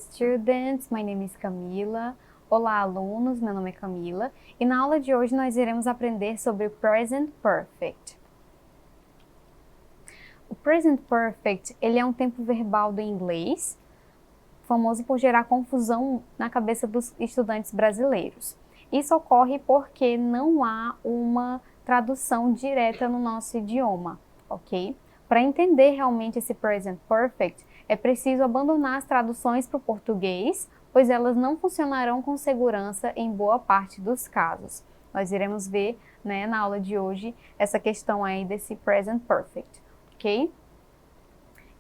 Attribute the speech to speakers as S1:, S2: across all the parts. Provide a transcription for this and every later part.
S1: students, my name is Camila. Olá, alunos, meu nome é Camila e na aula de hoje nós iremos aprender sobre o Present Perfect. O Present Perfect, ele é um tempo verbal do inglês, famoso por gerar confusão na cabeça dos estudantes brasileiros. Isso ocorre porque não há uma tradução direta no nosso idioma, ok? Para entender realmente esse Present Perfect, é preciso abandonar as traduções para o português, pois elas não funcionarão com segurança em boa parte dos casos. Nós iremos ver, né, na aula de hoje essa questão aí desse Present Perfect, ok?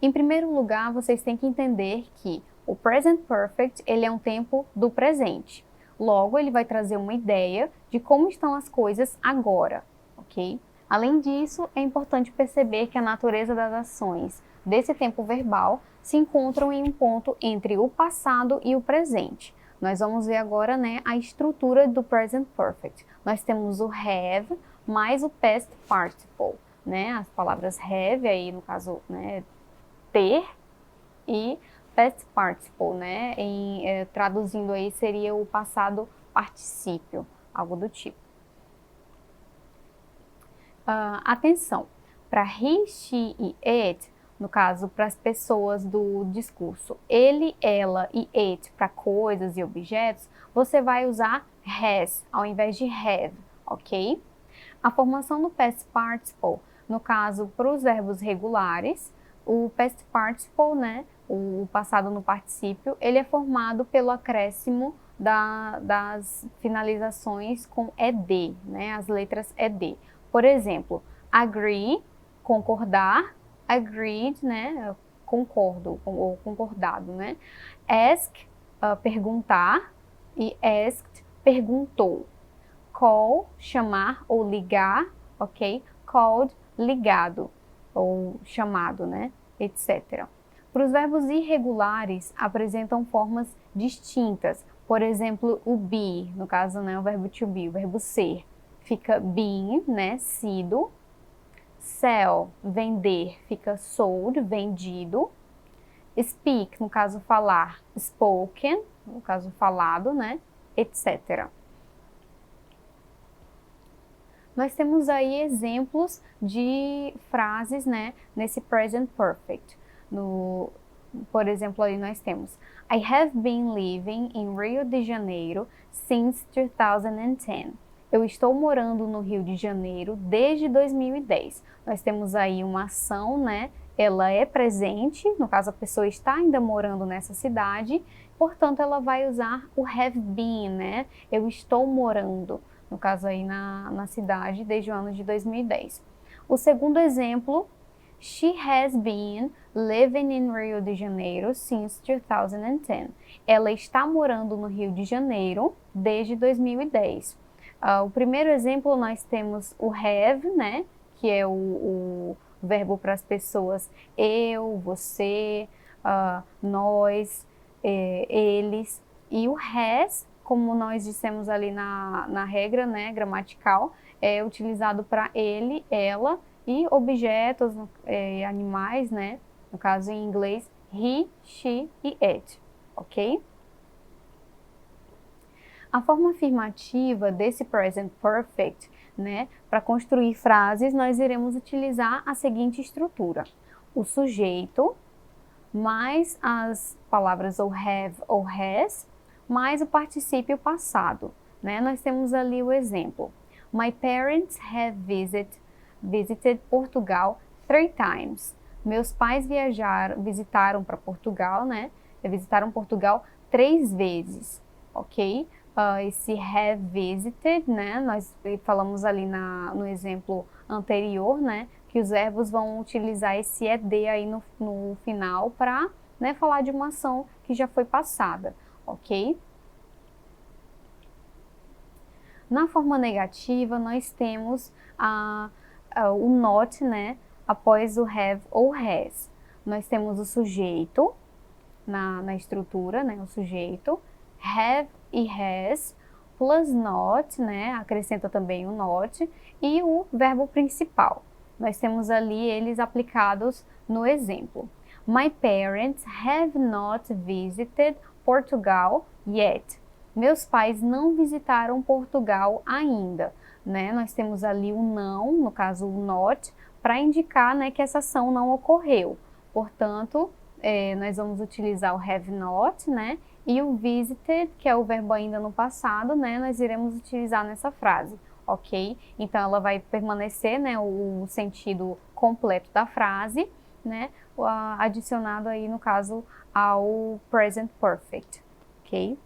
S1: Em primeiro lugar, vocês têm que entender que o Present Perfect, ele é um tempo do presente. Logo, ele vai trazer uma ideia de como estão as coisas agora, ok? Além disso, é importante perceber que a natureza das ações desse tempo verbal se encontram em um ponto entre o passado e o presente. Nós vamos ver agora, né, a estrutura do Present Perfect. Nós temos o have mais o past participle, né? As palavras have, aí no caso, né, ter, e past participle, né? Traduzindo aí seria o passado particípio, algo do tipo. Atenção, para he, she e it, no caso para as pessoas do discurso ele, ela e it para coisas e objetos, você vai usar has ao invés de have, ok? A formação do past participle, no caso para os verbos regulares, o past participle, né, o passado no particípio, ele é formado pelo acréscimo das finalizações com ed, né, as letras ed. Por exemplo, agree, concordar, agreed, né, concordo ou concordado, né. Ask, perguntar, e asked, perguntou. Call, chamar ou ligar, ok? Called, ligado ou chamado, né? Etc. Para os verbos irregulares, apresentam formas distintas. Por exemplo, o be, no caso, né, o verbo to be, o verbo ser, fica been, né, sido. Sell, vender, fica sold, vendido. Speak, no caso falar, spoken, no caso falado, né, etc. Nós temos aí exemplos de frases, né, nesse Present Perfect. Por exemplo, ali nós temos I have been living in Rio de Janeiro since 2010. Eu estou morando no Rio de Janeiro desde 2010. Nós temos aí uma ação, né? Ela é presente, no caso a pessoa está ainda morando nessa cidade, portanto ela vai usar o have been, né? Eu estou morando, no caso aí na cidade desde o ano de 2010. O segundo exemplo, she has been living in Rio de Janeiro since 2010. Ela está morando no Rio de Janeiro desde 2010. O primeiro exemplo nós temos o have, né, que é o verbo para as pessoas eu, você, nós, eles, e o has, como nós dissemos ali na regra, né, gramatical, é utilizado para ele, ela e objetos, animais, né, no caso em inglês, he, she e it, ok? A forma afirmativa desse Present Perfect, né, para construir frases, nós iremos utilizar a seguinte estrutura. O sujeito, mais as palavras ou have ou has, mais o particípio passado, né? Nós temos ali o exemplo. My parents have visited Portugal 3 times. Meus pais visitaram para Portugal, né? Visitaram Portugal 3 vezes, ok? Esse have visited, né? Nós falamos ali no exemplo anterior, né? Que os verbos vão utilizar esse ed aí no final para, né, falar de uma ação que já foi passada, ok? Na forma negativa, nós temos o not, né, após o have ou has. Nós temos o sujeito na estrutura, né, o sujeito, have e has, plus not, né, acrescenta também o not, e o verbo principal. Nós temos ali eles aplicados no exemplo. My parents have not visited Portugal yet. Meus pais não visitaram Portugal ainda, né? Nós temos ali o não, no caso o not, para indicar, né, que essa ação não ocorreu. Portanto, nós vamos utilizar o have not, né? E o visited, que é o verbo ainda no passado, né? Nós iremos utilizar nessa frase, ok? Então, ela vai permanecer, né, o sentido completo da frase, né? Adicionado aí, no caso, ao present perfect, ok?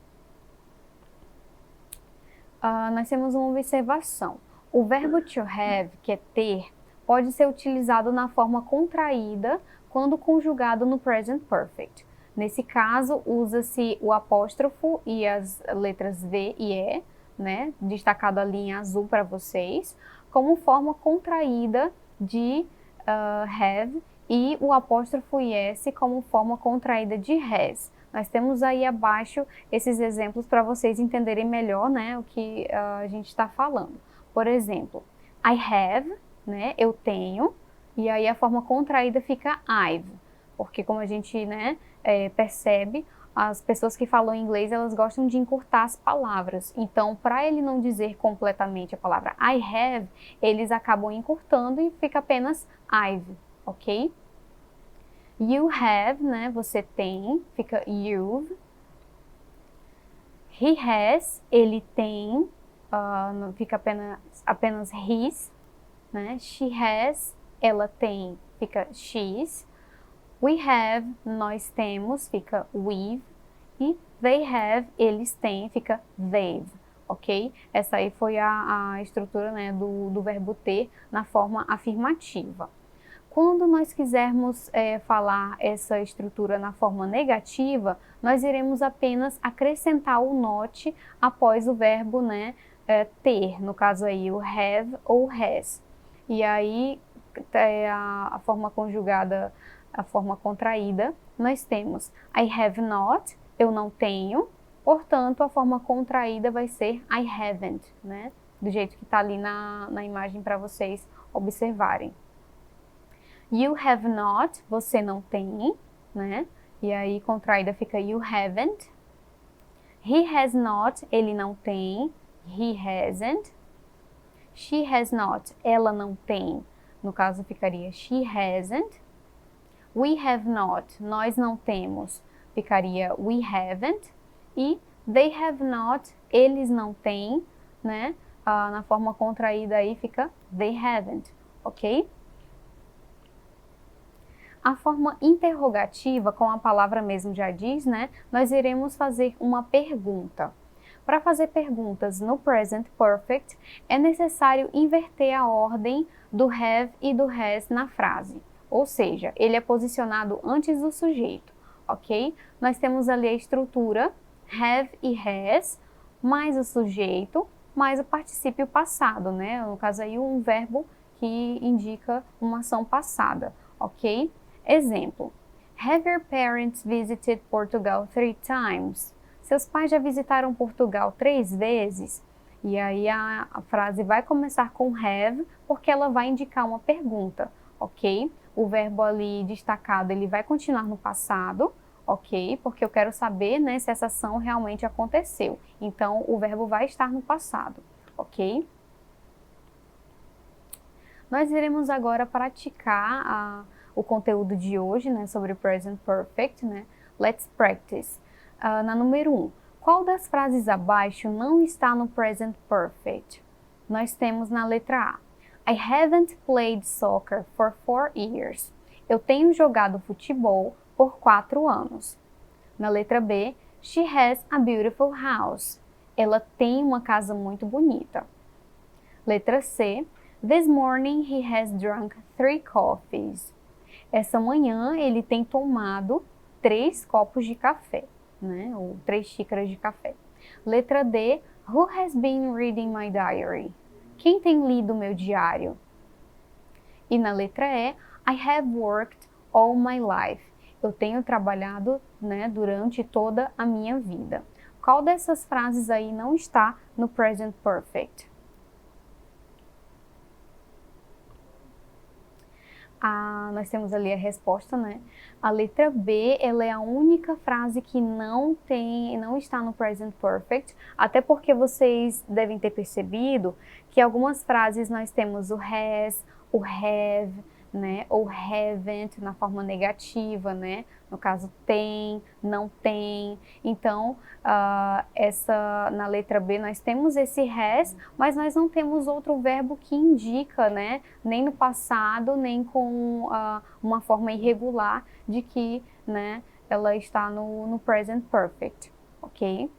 S1: Nós temos uma observação. O verbo to have, que é ter, pode ser utilizado na forma contraída quando conjugado no present perfect. Nesse caso, usa-se o apóstrofo e as letras V e E, né, destacado ali em azul para vocês, como forma contraída de have, e o apóstrofo e S como forma contraída de has. Nós temos aí abaixo esses exemplos para vocês entenderem melhor, né, o que a gente está falando. Por exemplo, I have, né, eu tenho, e aí a forma contraída fica I've, porque como a gente, né, percebe, as pessoas que falam inglês, elas gostam de encurtar as palavras. Então, para ele não dizer completamente a palavra I have, eles acabam encurtando e fica apenas I've, ok? You have, né? Você tem, fica you've. He has, ele tem, fica apenas his, né? She has, ela tem, fica she's. We have, nós temos, fica we've. E they have, eles têm, fica they've, ok? Essa aí foi a estrutura, né, do verbo ter na forma afirmativa. Quando nós quisermos falar essa estrutura na forma negativa, nós iremos apenas acrescentar o not após o verbo, né, ter, no caso aí o have ou has. E aí a forma conjugada, a forma contraída, nós temos I have not, eu não tenho, portanto a forma contraída vai ser I haven't, né, do jeito que está ali na imagem para vocês observarem. You have not, você não tem, né? E aí contraída fica you haven't. He has not, ele não tem. He hasn't. She has not, ela não tem. No caso ficaria she hasn't. We have not, nós não temos. Ficaria we haven't. E they have not, eles não têm, né? Na forma contraída aí fica they haven't, ok? A forma interrogativa, como a palavra mesmo já diz, né, nós iremos fazer uma pergunta. Para fazer perguntas no present perfect, é necessário inverter a ordem do have e do has na frase. Ou seja, ele é posicionado antes do sujeito, ok? Nós temos ali a estrutura have e has, mais o sujeito, mais o particípio passado, né? No caso aí, um verbo que indica uma ação passada, ok? Exemplo, have your parents visited Portugal 3 times? Seus pais já visitaram Portugal 3 vezes? E aí a frase vai começar com have, porque ela vai indicar uma pergunta, ok? O verbo ali destacado, ele vai continuar no passado, ok? Porque eu quero saber, né, se essa ação realmente aconteceu. Então, o verbo vai estar no passado, ok? Nós iremos agora praticar o conteúdo de hoje, né, sobre o present perfect, né? Let's practice. Na número 1, qual das frases abaixo não está no present perfect? Nós temos na letra A, I haven't played soccer for 4 years. Eu tenho jogado futebol por 4 anos. Na letra B, she has a beautiful house. Ela tem uma casa muito bonita. Letra C, this morning he has drunk 3 coffees. Essa manhã ele tem tomado 3 copos de café, né? Ou 3 xícaras de café. Letra D, who has been reading my diary? Quem tem lido meu diário? E na letra E, I have worked all my life. Eu tenho trabalhado, né, durante toda a minha vida. Qual dessas frases aí não está no present perfect? nós temos ali a resposta, né? A letra B, ela é a única frase que não está no present perfect, até porque vocês devem ter percebido que algumas frases nós temos o has, o have, né? Ou haven't na forma negativa, né? No caso, tem, não tem. Então, na letra B nós temos esse has, mas nós não temos outro verbo que indica, né? Nem no passado, nem com uma forma irregular de que, né, ela está no present perfect, ok?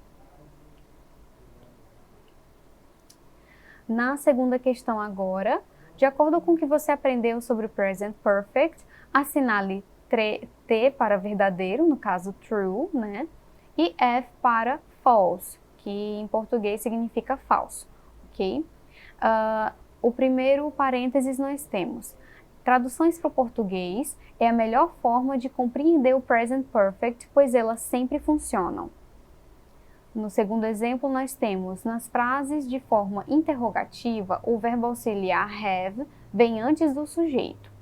S1: Na segunda questão agora, de acordo com o que você aprendeu sobre o present perfect, assinale T para verdadeiro, no caso true, né? E F para false, que em português significa falso, ok? O primeiro parênteses nós temos: traduções para o português é a melhor forma de compreender o present perfect, pois elas sempre funcionam. No segundo exemplo, nós temos, nas frases de forma interrogativa, o verbo auxiliar have vem antes do sujeito.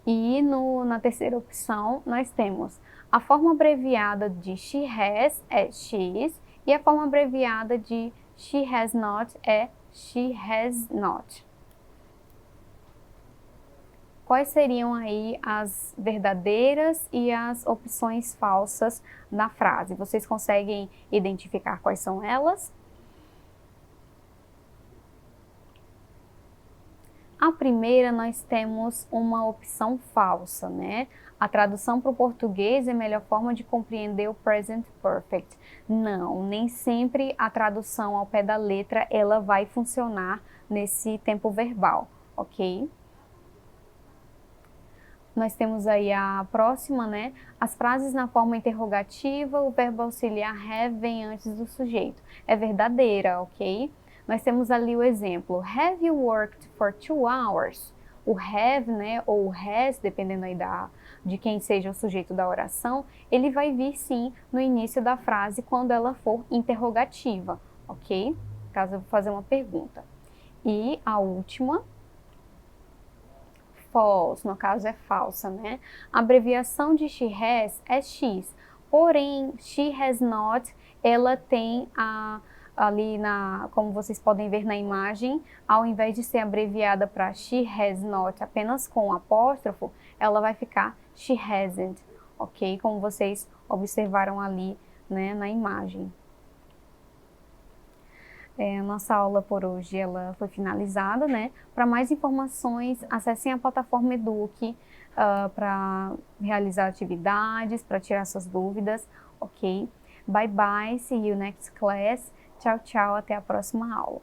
S1: E na terceira opção, nós temos a forma abreviada de she has é she's e a forma abreviada de she has not é she has not. Quais seriam aí as verdadeiras e as opções falsas na frase? Vocês conseguem identificar quais são elas? A primeira, nós temos uma opção falsa, né? A tradução para o português é a melhor forma de compreender o present perfect. Não, nem sempre a tradução ao pé da letra ela vai funcionar nesse tempo verbal, ok? Nós temos aí a próxima, né? As frases na forma interrogativa, o verbo auxiliar have vem antes do sujeito. É verdadeira, ok? Nós temos ali o exemplo: Have you worked for 2 hours? O have, né, ou has, dependendo aí de quem seja o sujeito da oração, ele vai vir sim no início da frase quando ela for interrogativa, ok? Caso eu vou fazer uma pergunta. E a última, false, no caso é falsa, né? A abreviação de she has é X, porém she has not, ela tem ali como vocês podem ver na imagem, ao invés de ser abreviada para she has not apenas com apóstrofo, ela vai ficar she hasn't, ok? Como vocês observaram ali, né, na imagem. Nossa aula por hoje ela foi finalizada, né? Para mais informações, acessem a plataforma Eduque para realizar atividades, para tirar suas dúvidas, ok? Bye bye, see you next class. Tchau, tchau, até a próxima aula.